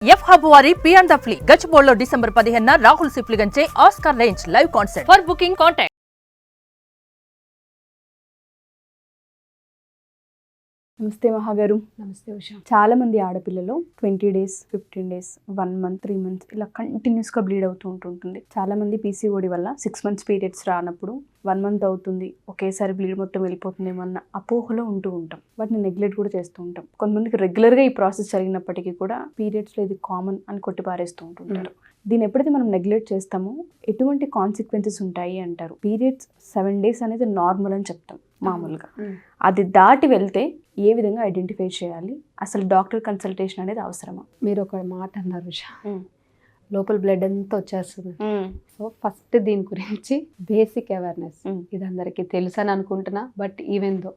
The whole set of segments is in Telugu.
ఎఫ్ హబ్ వారి పి అండ్ ద ఫ్లీ గచ్చిబౌలిలో డిసెంబర్ 15న రాహుల్ సిప్లిగంచే Oscar range live concert. For booking contact. నమస్తే మహాగారు. నమస్తే ఉషా. చాలా మంది ఆడపిల్లలు 20 days 15 days 1 month 3 months ఇలా కంటిన్యూస్గా బ్లీడ్ అవుతూ ఉంటుంది. చాలా మంది పీసీఓడి వల్ల 6 months పీరియడ్స్ రానప్పుడు 1 month అవుతుంది, ఒకేసారి బ్లీడ్ మొత్తం వెళ్ళిపోతుందేమో అన్న అపోహలో ఉంటూ ఉంటాం. వాటిని నెగ్లెక్ట్ కూడా చేస్తూ ఉంటాం. కొంతమందికి రెగ్యులర్గా ఈ ప్రాసెస్ జరిగినప్పటికీ కూడా పీరియడ్స్లో ఇది కామన్ అని కొట్టిపారేస్తూ ఉంటుంటారు. దీన్ని ఎప్పుడైతే మనం నెగ్లెక్ట్ చేస్తామో ఎటువంటి కాన్సిక్వెన్సెస్ ఉంటాయి అంటారు. పీరియడ్స్ 7 days అనేది నార్మల్ అని చెప్తాం మామూలుగా. అది దాటి వెళ్తే ఏ విధంగా ఐడెంటిఫై చేయాలి, అసలు డాక్టర్ కన్సల్టేషన్ అనేది అవసరమా? మీరు ఒక మాట అన్నారు ఉషా, లోపల బ్లడ్ అంతా వచ్చేస్తుంది. సో ఫస్ట్ దీని గురించి బేసిక్ అవేర్నెస్, ఇది అందరికీ తెలుసు అని అనుకుంటున్నా. బట్ ఈవెన్ దో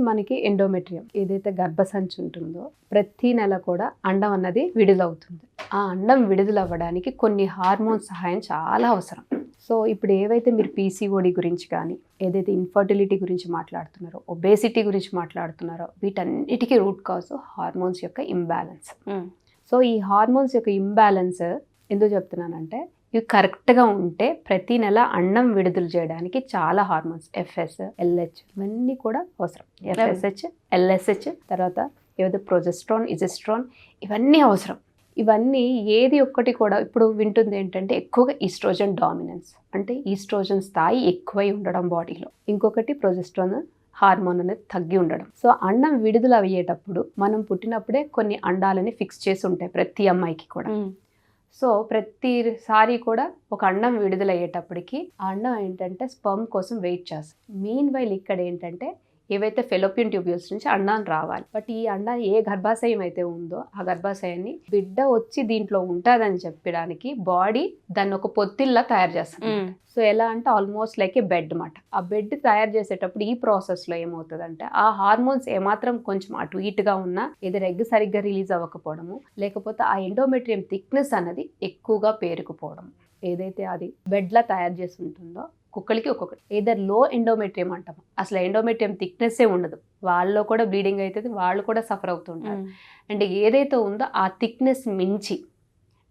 మనకి ఎండోమెట్రియం ఏదైతే గర్భసంచి ఉంటుందో ప్రతి నెల కూడా అండం అన్నది విడుదలవుతుంది. ఆ అండం విడుదలవ్వడానికి కొన్ని హార్మోన్స్ సహాయం చాలా అవసరం. సో ఇప్పుడు ఏవైతే మీరు పీసీఓడి గురించి కానీ ఏదైతే ఇన్ఫర్టిలిటీ గురించి మాట్లాడుతున్నారో, ఒబేసిటీ గురించి మాట్లాడుతున్నారో, వీటన్నిటికీ రూట్ కాజ్ హార్మోన్స్ యొక్క ఇంబ్యాలెన్స్. సో ఈ హార్మోన్స్ యొక్క ఇంబ్యాలెన్స్ ఎందుకు చెప్తున్నానంటే, ఇవి కరెక్ట్గా ఉంటే ప్రతి నెల అండం విడుదల చేయడానికి చాలా హార్మోన్స్ ఎఫ్ఎస్, ఎల్హెచ్ ఇవన్నీ కూడా అవసరం. ఎఫ్ఎస్హెచ్, ఎల్ఎస్హెచ్, తర్వాత ఏదైతే ప్రొజెస్ట్రాన్, ఇజెస్ట్రాన్ ఇవన్నీ అవసరం. ఇవన్నీ ఏది ఒక్కటి కూడా ఇప్పుడు వింటుంది ఏంటంటే ఎక్కువగా ఈస్ట్రోజన్ డామినెన్స్, అంటే ఈస్ట్రోజన్ స్థాయి ఎక్కువై ఉండడం బాడీలో. ఇంకొకటి ప్రొజెస్ట్రాన్ హార్మోన్ అనేది తగ్గి ఉండడం. సో అండం విడుదల అయ్యేటప్పుడు మనం పుట్టినప్పుడే కొన్ని అండాలని ఫిక్స్ చేసి ఉంటాయి ప్రతి అమ్మాయికి కూడా. సో ప్రతిసారి కూడా ఒక అండం విడుదలయ్యేటప్పటికి ఆ అండం ఏంటంటే స్పర్మ్ కోసం వెయిట్ చేస్తుంది. మీన్ వైల్ ఇక్కడ ఏంటంటే ఏవైతే ఫెలోపియన్ ట్యూబ్యూల్స్ నుంచి అండాన్ని రావాలి. బట్ ఈ అండా ఏ గర్భాశయం అయితే ఉందో ఆ గర్భాశయాన్ని బిడ్డ వచ్చి దీంట్లో ఉంటుందని చెప్పడానికి బాడీ దాన్ని ఒక పొత్తిల్లా తయారు చేస్తుంది. సో ఎలా అంటే ఆల్మోస్ట్ లైక్ ఏ బెడ్ మాట. ఆ బెడ్ తయారు చేసేటప్పుడు ఈ ప్రాసెస్లో ఏమవుతుందంటే ఆ హార్మోన్స్ ఏమాత్రం కొంచెం అటు ఇటుగా ఉన్నా, ఏదైనా ఎగ్ సరిగ్గా రిలీజ్ అవ్వకపోవడము, లేకపోతే ఆ ఎండోమెట్రియం థిక్నెస్ అనేది ఎక్కువగా పేరుకుపోవడం, ఏదైతే అది బెడ్లా తయారు చేసి ఉంటుందో ఒక్కొక్కరికి ఒక్కొక్కటి. ఏదర్ లో ఎండోమెట్రియం అంటాం, అసలు ఎండోమెట్రియం థిక్నెస్సే ఉండదు, వాళ్ళలో కూడా బ్లీడింగ్ అవుతుంది, వాళ్ళు కూడా సఫర్ అవుతుంటారు. అండ్ ఏదైతే ఉందో ఆ థిక్నెస్ మించి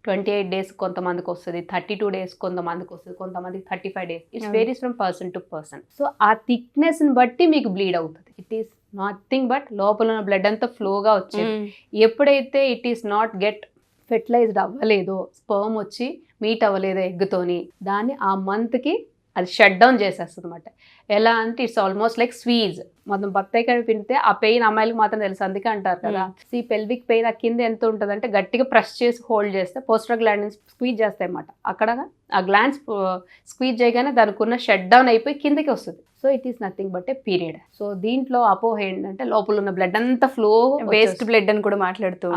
28 days కొంతమందికి వస్తుంది, 32 days కొంతమందికి వస్తుంది, కొంతమందికి 35 days. It's varies from person to person. So ఆ థిక్నెస్ని బట్టి మీకు బ్లీడ్ అవుతుంది. ఇట్ ఈస్ నథింగ్ బట్ లోపల ఉన్న బ్లడ్ అంతా ఫ్లోగా వచ్చేది. ఎప్పుడైతే it is not get fertilized అవ్వలేదో, స్పర్మ్ వచ్చి మీట్ అవ్వలేదో ఎగ్తోని, దాన్ని ఆ మంత్కి అది షట్ డౌన్ చేసేస్తుంది అనమాట. ఎలా అంటే ఇట్స్ ఆల్మోస్ట్ లైక్ స్వీజ్. మనం బత్తాయికాయ పిండితే ఆ పెయిన్ అమ్మాయిలకు మాత్రం తెలుసు, అందుకే అంటారు కదా ఈ పెల్విక్ పెయిన్ ఆ కింద ఎంత ఉంటుంది అంటే గట్టిగా ప్రెస్ చేసి హోల్డ్ చేస్తే పోస్టర్ గ్లాండ్స్ స్క్వీజ్ చేస్తాయి అన్నమాట. అక్కడ ఆ గ్లాండ్స్ స్క్వీజ్ చేయగానే దానికి ఉన్న షట్ డౌన్ అయిపోయి కిందకి వస్తుంది. So it is nothing but a period. So దీంట్లో అపోహ ఏంటంటే లోపల ఉన్న బ్లడ్ అంతా ఫ్లో, వేస్ట్ బ్లడ్ అని కూడా మాట్లాడుతూ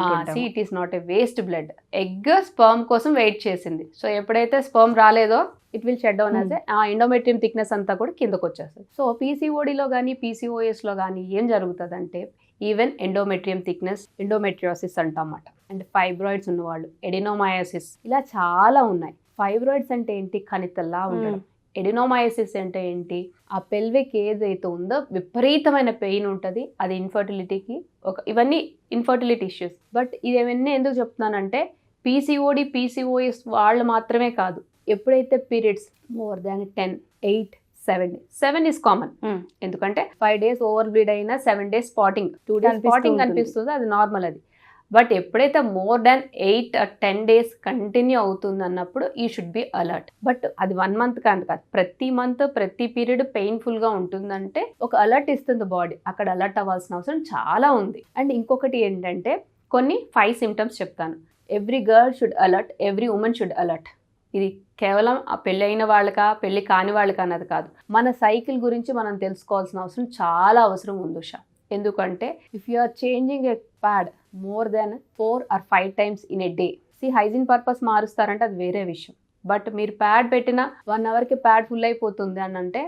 it is not a waste blood. Egg sperm కోసం వెయిట్ చేసింది. సో ఎప్పుడైతే స్పర్మ్ రాలేదో it will shut down as ఆ ఎండోమెట్రియం థిక్నెస్ అంతా కూడా కిందకు వచ్చేస్తుంది. సో పీసీఓడిలో కానీ పీసీఓఎస్లో కానీ ఏం జరుగుతుందంటే ఈవెన్ ఎండోమెట్రియం థిక్నెస్, ఎండోమెట్రియోసిస్ అంటామన్నమాట. అండ్ ఫైబ్రాయిడ్స్ ఉన్నవాళ్ళు, ఎడినోమయాసిస్, ఇలా చాలా ఉన్నాయి. ఫైబ్రాయిడ్స్ అంటే ఏంటి? కణితల్లా ఉండడం. ఎడినోమయాసిస్ అంటే ఏంటి? ఆ పెల్విక్ ఏదైతే ఉందో విపరీతమైన పెయిన్ ఉంటుంది, అది ఇన్ఫర్టిలిటీకి ఇవన్నీ ఇన్ఫర్టిలిటీ ఇష్యూస్. బట్ ఇవన్నీ ఎందుకు చెప్తున్నానంటే పీసీఓడి పీసీఓఎస్ వాళ్ళు మాత్రమే కాదు, ఎప్పుడైతే periods more than 10, 8, 7 is common. ఎందుకంటే 5 days ఓవర్ బ్లీడ్ అయినా 7 days స్పాటింగ్, 2 days స్పాటింగ్ అనిపిస్తుంది, అది నార్మల్ అది. బట్ ఎప్పుడైతే more than 8 or 10 days continue అవుతుంది అన్నప్పుడు you should be alert. But అది 1 month కాదు, ప్రతి మంత్ ప్రతి పీరియడ్ పెయిన్ఫుల్గా ఉంటుందంటే ఒక అలర్ట్ ఇస్తుంది బాడీ. అక్కడ అలర్ట్ అవ్వాల్సిన అవసరం చాలా ఉంది. అండ్ ఇంకొకటి ఏంటంటే కొన్ని 5 symptoms చెప్తాను. Every girl should alert, every women should alert. ఇది కేవలం ఆ పెళ్ళి అయిన వాళ్ళకా పెళ్ళి కాని వాళ్ళకా అన్నది కాదు, మన సైకిల్ గురించి మనం తెలుసుకోవాల్సిన అవసరం చాలా అవసరం ఉంది ఉషా. ఎందుకంటే if you are changing a pad more then 4 or 5 times in a day, hygiene purpose మారుస్తారంటే అది వేరే విషయం. బట్ మీరు ప్యాడ్ పెట్టిన 1 hourకి ప్యాడ్ ఫుల్ అయిపోతుంది అని అంటే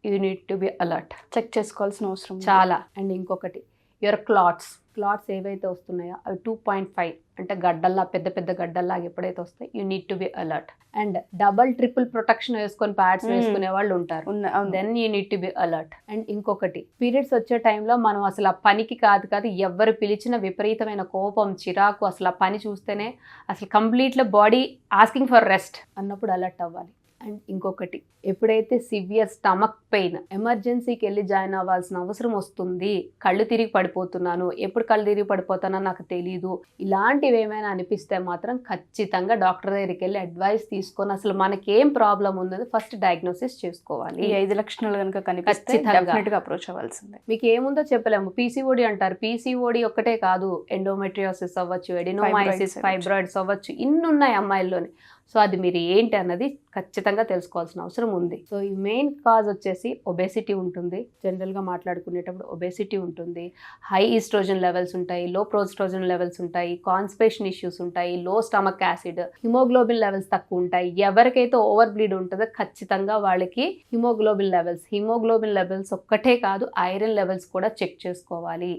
you need to be alert, check చేసుకోవాల్సిన అవసరం చాలా. అండ్ ఇంకొకటి యువర్ క్లాత్స్, క్లాట్స్ ఏవైతే వస్తున్నాయో అవి 2.5 అంటే గడ్డల్లా పెద్ద పెద్ద గడ్డల్లాగా ఎప్పుడైతే వస్తాయి you need to be alert. And double triple protection వేసుకొని ప్యాడ్స్ వేసుకునే వాళ్ళు ఉంటారు, then you need to be alert. And ఇంకొకటి, పీరియడ్స్ వచ్చే టైంలో మనం అసలు ఆ పనికి కాదు ఎవరు పిలిచిన విపరీతమైన కోపం, చిరాకు, అసలు ఆ పని చూస్తేనే అసలు completely body asking for rest అన్నప్పుడు అలర్ట్ అవ్వాలి. అండ్ ఇంకొకటి, ఎప్పుడైతే సివియర్ స్టమక్ పెయిన్, ఎమర్జెన్సీకి వెళ్ళి జాయిన్ అవ్వాల్సిన అవసరం వస్తుంది, కళ్ళు తిరిగి పడిపోతున్నాను, ఎప్పుడు కళ్ళు తిరిగి పడిపోతానో నాకు తెలీదు, ఇలాంటివి ఏమైనా అనిపిస్తే మాత్రం ఖచ్చితంగా డాక్టర్ దగ్గరికి వెళ్ళి అడ్వైస్ తీసుకొని అసలు మనకేం ప్రాబ్లం ఉందని ఫస్ట్ డయాగ్నోసిస్ చేసుకోవాలి. ఈ 5 లక్షణాలు కనుక కనిపిస్తే డెఫినెట్గా అప్రోచ్ అవ్వాల్సిందే. మీకు ఏముందో చెప్పలేము. పీసీఓడి అంటారు, పీసీఓడి ఒక్కటే కాదు, ఎండోమెట్రియోసిస్ అవ్వచ్చు, ఎడినోమైసిస్, ఫైబ్రాయిడ్స్ అవ్వచ్చు, ఇన్ని ఉన్నాయి అమ్మాయిల్లోని. సో అది మీరు ఏంటి అన్నది ఖచ్చితంగా తెలుసుకోవాల్సిన అవసరం ఉంది. సో ఈ మెయిన్ కాజ్ వచ్చేసి ఒబేసిటీ ఉంటుంది. జనరల్గా మాట్లాడుకునేటప్పుడు ఒబేసిటీ ఉంటుంది, హై ఈస్ట్రోజన్ లెవెల్స్ ఉంటాయి, లో ప్రోస్ట్రోజన్ లెవెల్స్ ఉంటాయి, కాన్స్టిపేషన్ ఇష్యూస్ ఉంటాయి, లో స్టమక్ యాసిడ్, హిమోగ్లోబిన్ లెవెల్స్ తక్కువ ఉంటాయి. ఎవరికైతే ఓవర్ బ్లీడ్ ఉంటుందో ఖచ్చితంగా వాళ్ళకి హిమోగ్లోబిన్ లెవెల్స్ ఒక్కటే కాదు, ఐరన్ లెవెల్స్ కూడా చెక్ చేసుకోవాలి.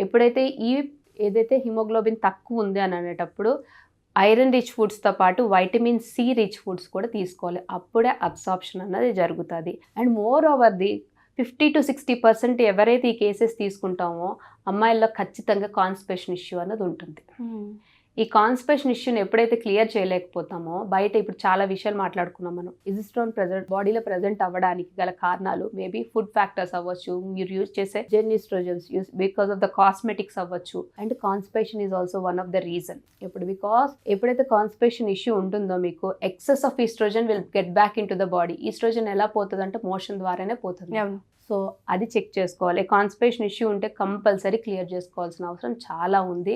ఎప్పుడైతే ఏదైతే హిమోగ్లోబిన్ తక్కువ ఉంది అని అనేటప్పుడు ఐరన్ రిచ్ ఫుడ్స్తో పాటు వైటమిన్ సి రిచ్ ఫుడ్స్ కూడా తీసుకోవాలి, అప్పుడే అబ్సార్ప్షన్ అన్నది జరుగుతుంది. అండ్ మోర్ ఓవర్ 50 to 60% ఎవరైతే ఈ కేసెస్ తీసుకుంటామో అమ్మాయిల్లో ఖచ్చితంగా కాన్స్టిపేషన్ ఇష్యూ అన్నది ఉంటుంది. ఈ కాన్స్టిపేషన్ ఇష్యూని ఎప్పుడైతే క్లియర్ చేయలేకపోతామో, బయట ఇప్పుడు చాలా విషయాలు మాట్లాడుకున్నాం మనం, ఇజిస్ట్రోన్ బాడీలో ప్రెజెంట్ అవ్వడానికి గల కారణాలు మేబీ ఫుడ్ ఫ్యాక్టర్స్ అవ్వచ్చు, మీరు యూజ్ చేసే xenoestrogens because of the cosmetics అవ్వచ్చు, and constipation is also one of the reason. ఎప్పుడైతే కాన్స్టిపేషన్ ఇష్యూ ఉంటుందో మీకు excess of estrogen will get back in to the body. Estrogen ఎలా పోతుంది అంటే మోషన్ ద్వారానే పోతుంది. సో అది చెక్ చేసుకోవాలి. కాన్స్టిపేషన్ ఇష్యూ ఉంటే కంపల్సరీ క్లియర్ చేసుకోవాల్సిన అవసరం చాలా ఉంది.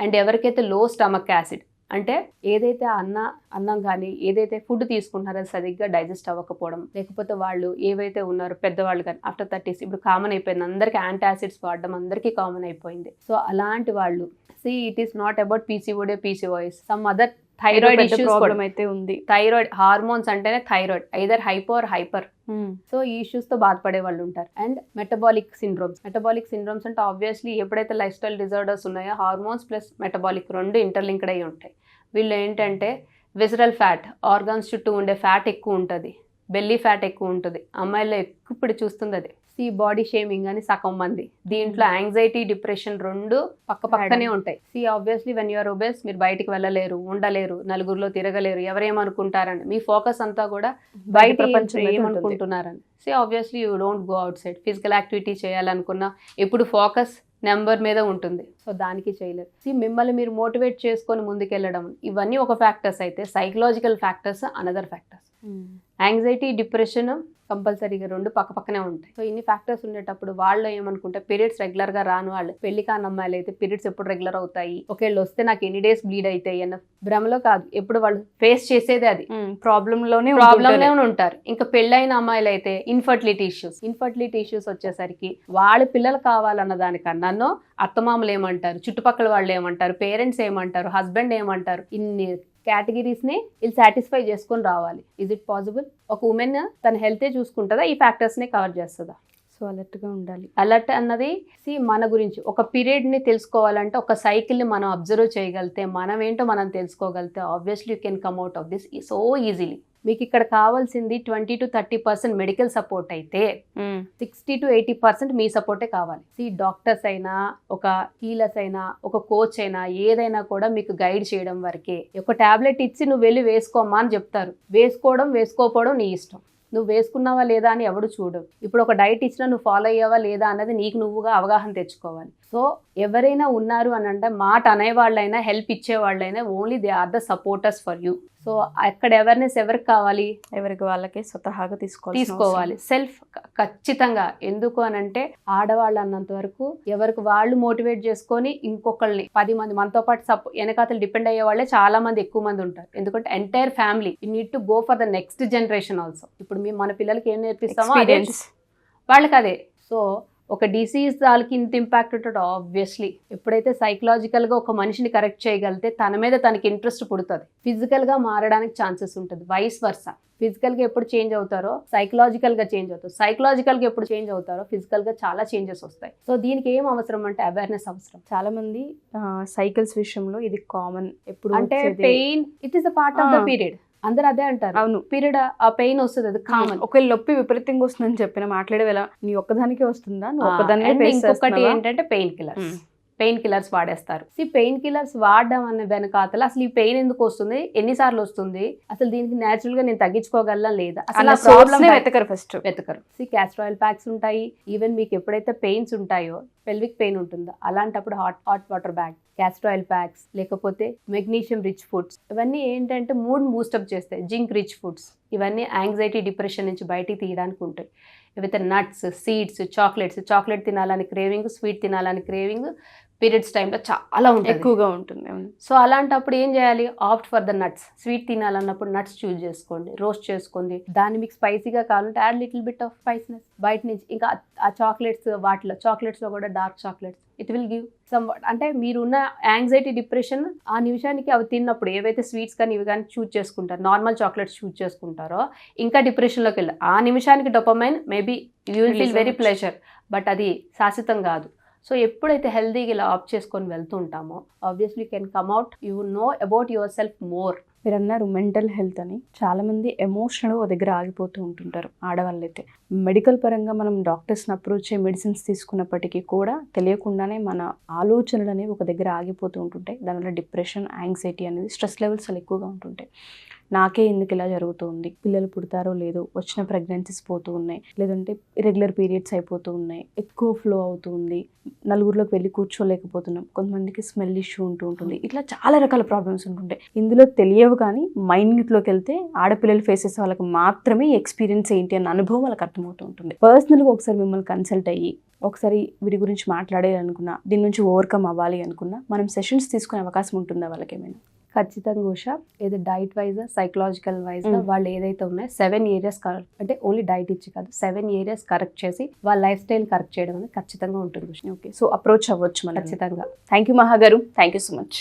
అండ్ ఎవరికైతే లో స్టమక్ యాసిడ్ అంటే ఏదైతే అన్నం కానీ ఏదైతే ఫుడ్ తీసుకుంటున్నారో సరిగ్గా డైజెస్ట్ అవ్వకపోవడం, లేకపోతే వాళ్ళు ఏవైతే ఉన్నారో పెద్దవాళ్ళు కానీ ఆఫ్టర్ 30s ఇప్పుడు కామన్ అయిపోయింది, అందరికీ యాంటాసిడ్స్ వాడడం అందరికీ కామన్ అయిపోయింది. సో అలాంటి వాళ్ళు it is not about PCOS, some other thyroid issues problem అయితే ఉంది. థైరాయిడ్ హార్మోన్స్ అంటేనే thyroid, either hypo or hyper. So ఈ ఇష్యూస్ తో బాధపడే వాళ్ళు ఉంటారు. అండ్ మెటబాలిక్ సిండ్రోమ్స్ అంటే ఆబ్వియస్లీ ఎప్పుడైతే లైఫ్ స్టైల్ డిజార్డర్స్ ఉన్నాయో హార్మోన్స్ ప్లస్ మెటబాలిక్ రెండు ఇంటర్లింక్డ్ అయి ఉంటాయి. వీళ్ళు ఏంటంటే విజరల్ ఫ్యాట్, ఆర్గాన్స్ చుట్టూ ఉండే ఫ్యాట్ ఎక్కువ ఉంటుంది, బెల్లీ ఫ్యాట్ ఎక్కువ ఉంటుంది. అమ్మాయిల్లో ఎక్కువ ఇప్పుడు చూస్తుంది అది. బాడీ షేమింగ్ అని సగం మంది, దీంట్లో యాంగ్జైటీ, డిప్రెషన్ రెండు పక్కనే ఉంటాయి. ఆబ్వియస్లీ వెన్ యూఆర్ ఒబేస్ మీరు బయటికి వెళ్ళలేరు, ఉండలేరు, నలుగురిలో తిరగలేరు, ఎవరేమనుకుంటారని మీ ఫోకస్ అంతా కూడా బయట ప్రపంచం ఏమనుకుంటున్నారని. Obviously you don't go outside. Physical activity చేయాలనుకున్నా ఎప్పుడు ఫోకస్ నెంబర్ మీద ఉంటుంది. సో దానికి చేయలేదు. మిమ్మల్ని మీరు మోటివేట్ చేసుకొని ముందుకెళ్ళడం ఇవన్నీ ఒక ఫ్యాక్టర్స్ అయితే, psychological factors another factors. Anxiety, depression కంపల్సరీగా రెండు పక్కనే ఉంటాయి. సో ఇన్ని ఫ్యాక్టర్స్ ఉండేటప్పుడు వాళ్ళు ఏమనుకుంటే పీరియడ్స్ రెగ్యులర్ గా రాని వాళ్ళు, పెళ్లి కాని అమ్మాయిలు అయితే పీరియడ్స్ ఎప్పుడు రెగ్యులర్ అవుతాయి, ఒకవేళ వస్తే నాకు ఎన్ని డేస్ బ్లీడ్ అవుతాయి అన్న భ్రమలో కాదు, ఎప్పుడు వాళ్ళు ఫేస్ చేసేది అది ప్రాబ్లంలోనే ఉంటారు. ఇంకా పెళ్ళైన అమ్మాయిలు అయితే ఇన్ఫర్టిలిటీ ఇష్యూస్ వచ్చేసరికి వాళ్ళ పిల్లలు కావాలన్న దానికన్నానో అత్తమామలు ఏమంటారు, చుట్టుపక్కల వాళ్ళు ఏమంటారు, పేరెంట్స్ ఏమంటారు, హస్బెండ్ ఏమంటారు, ఇన్ని కేటగిరీస్ని వీళ్ళు సాటిస్ఫై చేసుకొని రావాలి. Is it possible? ఒక ఉమెన్ తన హెల్తే చూసుకుంటుందా, ఈ ఫ్యాక్టర్స్ని కవర్ చేస్తుందా? సో అలర్ట్గా ఉండాలి. అలర్ట్ అన్నది మన గురించి ఒక పీరియడ్ని తెలుసుకోవాలంటే ఒక సైకిల్ని మనం అబ్జర్వ్ చేయగలిగితే, మనం ఏంటో మనం తెలుసుకోగలిగితే obviously you can come out of this so easily. మీకు ఇక్కడ కావాల్సింది 20 to 30% మెడికల్ సపోర్ట్ అయితే 60 to 80% మీ సపోర్టే కావాలి. డాక్టర్స్ అయినా, ఒక హీలర్స్ అయినా, ఒక కోచ్ అయినా, ఏదైనా కూడా మీకు గైడ్ చేయడం వరకే. ఒక టాబ్లెట్ ఇచ్చి నువ్వు వెళ్ళి వేసుకోమ్మా అని చెప్తారు, వేసుకోకపోవడం నీ ఇష్టం. నువ్వు వేసుకున్నావా లేదా అని ఎవడు చూడవు. ఇప్పుడు ఒక డైట్ ఇచ్చినా నువ్వు ఫాలో అయ్యావా లేదా అన్నది నీకు నువ్వుగా అవగాహన తెచ్చుకోవాలి. సో ఎవరైనా ఉన్నారు అని అంటే మాట అనేవాళ్ళైనా, హెల్ప్ ఇచ్చేవాళ్ళైనా only they are the supporters for you. So అక్కడ అవేర్నెస్ ఎవరికి కావాలి? ఎవరికి వాళ్ళకే స్వతహాగా తీసుకోవాలి. సెల్ఫ్ ఖచ్చితంగా. ఎందుకు అనంటే ఆడవాళ్ళు అన్నంత వరకు ఎవరికి వాళ్ళు మోటివేట్ చేసుకొని ఇంకొకళ్ళని 10 మంది మనతో పాటు వెనకాతలు డిపెండ్ అయ్యే వాళ్ళే చాలా మంది, ఎక్కువ మంది ఉంటారు. ఎందుకంటే entire family you need to go for the next generation also. ఇప్పుడు మేము మన పిల్లలకి ఏం నేర్పిస్తామో వాళ్ళకి అదే. సో ఒక డిసీజ్ వాళ్ళకి ఇంత ఇంపాక్ట్ ఉంటుంది ఆబ్వియస్లీ. ఎప్పుడైతే సైకలాజికల్గా ఒక మనిషిని కరెక్ట్ చేయగలిగితే తన మీద తనకి ఇంట్రెస్ట్ పుడుతుంది, ఫిజికల్గా మారడానికి ఛాన్సెస్ ఉంటుంది. వైస్ వర్సా, ఫిజికల్గా ఎప్పుడు చేంజ్ అవుతారో సైకలాజికల్గా చేంజ్ అవుతారు, సైకలాజికల్గా ఎప్పుడు చేంజ్ అవుతారో ఫిజికల్గా చాలా చేంజెస్ వస్తాయి. సో దీనికి ఏం అవసరం అంటే అవేర్నెస్ అవసరం. చాలా మంది సైకిల్స్ విషయంలో ఇది కామన్, ఎప్పుడు అంటే pain it is a part of the period, అందరూ అదే అంటారు. అవును, పీరియడ్ ఆ పెయిన్ వస్తుంది, అది కామన్. ఒకవేళ నొప్పి విపరీతంగా వస్తుందని చెప్పిన మాట్లాడే వేళ నీ ఒక్కదానికే వస్తుందా, నువ్వు ఒక్కదానికే face ఇంకొకటి చేస్తున్నావా? ఏంటంటే పెయిన్ కిల్లర్స్ వాడేస్తారు. పెయిన్ కిల్లర్స్ వాడడం అనే వెనకాతల అసలు ఈ పెయిన్ ఎందుకు వస్తుంది, ఎన్నిసార్లు వస్తుంది, అసలు దీనికి న్యాచురల్ గా నేను తగ్గించుకోగలనా లేదా, అసలు ప్రాబ్లమ్ వెతకరు ఫస్ట్. వెతకరు. క్యాస్టర్ ఆయిల్ ప్యాక్స్ ఉంటాయి. ఈవెన్ మీకు ఎప్పుడైతే పెయిన్స్ ఉంటాయో, పెల్విక్ పెయిన్ ఉంటుందో అలాంటప్పుడు hot water bag, castor oil packs, లేకపోతే మెగ్నీషియం రిచ్ ఫుడ్స్, ఇవన్నీ ఏంటంటే మూడ్ బూస్టప్ చేస్తాయి. జింక్ రిచ్ ఫుడ్స్ ఇవన్నీ యాంగ్జైటీ డిప్రెషన్ నుంచి బయటికి తీయడానికి ఉంటాయి. విత్ నట్స్, సీడ్స్, చాక్లెట్ తినాలని క్రేవింగ్, స్వీట్ తినాలని క్రేవింగ్ పీరియడ్స్ టైంలో చాలా ఉంటుంది, ఎక్కువగా ఉంటుంది. సో అలాంటప్పుడు ఏం చేయాలి, opt for the nuts. Sweet తినాలన్నప్పుడు nuts చూస్ చేసుకోండి, రోస్ట్ చేసుకోండి. దాన్ని మీకు స్పైసీగా కావాలంటే add little bit of spiciness బయట నుంచి. ఇంకా ఆ చాక్లెట్స్, చాక్లెట్స్లో కూడా dark chocolates, it will give some. అంటే మీరున్న యాంగ్జైటీ డిప్రెషన్ ఆ నిమిషానికి అవి తిన్నప్పుడు ఏవైతే స్వీట్స్ కానీ ఇవి కానీ చూస్ చేసుకుంటారు, నార్మల్ చాక్లెట్స్ చూస్ చేసుకుంటారో ఇంకా డిప్రెషన్లోకి వెళ్ళి ఆ నిమిషానికి dopamine maybe you will feel very pleasure, but అది శాశ్వతం కాదు. సో ఎప్పుడైతే హెల్తీగా ఇలా ఆప్ చేసుకొని వెళ్తూ ఉంటామో obviously can come out, you know about your self more. మీరు అన్నారు మెంటల్ హెల్త్ అని, చాలా మంది ఎమోషనల్ ఒక దగ్గర ఆగిపోతూ ఉంటుంటారు ఆడవాళ్ళైతే. మెడికల్ పరంగా మనం డాక్టర్స్ని అప్రోచ్ అయ్యి మెడిసిన్స్ తీసుకున్నప్పటికీ కూడా తెలియకుండానే మన ఆలోచనలు అనేవి ఒక దగ్గర ఆగిపోతూ ఉంటుంటాయి. దానివల్ల డిప్రెషన్, యాంగ్జైటీ అనేది, స్ట్రెస్ లెవెల్స్ చాలా ఎక్కువగా ఉంటుంటాయి. నాకే ఎందుకు ఇలా జరుగుతుంది, పిల్లలు పుడతారో లేదో, వచ్చిన ప్రెగ్నెన్సీస్ పోతూ ఉన్నాయి, లేదంటే ఇరెగ్యులర్ పీరియడ్స్ అయిపోతూ ఉన్నాయి, ఎక్కువ ఫ్లో అవుతుంది, నలుగురిలోకి వెళ్ళి కూర్చోలేకపోతున్నాం, కొంతమందికి స్మెల్ ఇష్యూ ఉంటుంది, ఇట్లా చాలా రకాల ప్రాబ్లమ్స్ ఉంటుంటాయి. ఇందులో తెలియవు కానీ మైన్యూట్లోకి వెళ్తే ఆడపిల్లలు ఫేస్ చేసే వాళ్ళకి మాత్రమే ఎక్స్పీరియన్స్ ఏంటి అన్న అనుభవం వాళ్ళకి అర్థమవుతూ ఉంటుంది. పర్సనల్గా ఒకసారి మిమ్మల్ని కన్సల్ట్ అయ్యి ఒకసారి వీటి గురించి మాట్లాడాలనుకున్నా, దీని నుంచి ఓవర్కమ్ అవ్వాలి అనుకున్నా, మనం సెషన్స్ తీసుకునే అవకాశం ఉంటుందా వాళ్ళకి ఏమైనా? ఖచ్చితంగా ఉషా, ఏదో డైట్ వైజ్, సైకలాజికల్ వైజ్ వాళ్ళు ఏదైతే ఉన్నాయో 7 ఏరియాస్ అంటే ఓన్లీ డైట్ ఇచ్చి కాదు, 7 ఏరియాస్ కరెక్ట్ చేసి వాళ్ళ లైఫ్ స్టైల్ కరెక్ట్ చేయడం అనేది ఖచ్చితంగా ఉంటుంది ఉషా. ఓకే, సో అప్రోచ్ అవ్వచ్చు మనం ఖచ్చితంగా. థ్యాంక్ యూ మహా గారు, థ్యాంక్ యూ సో మచ్.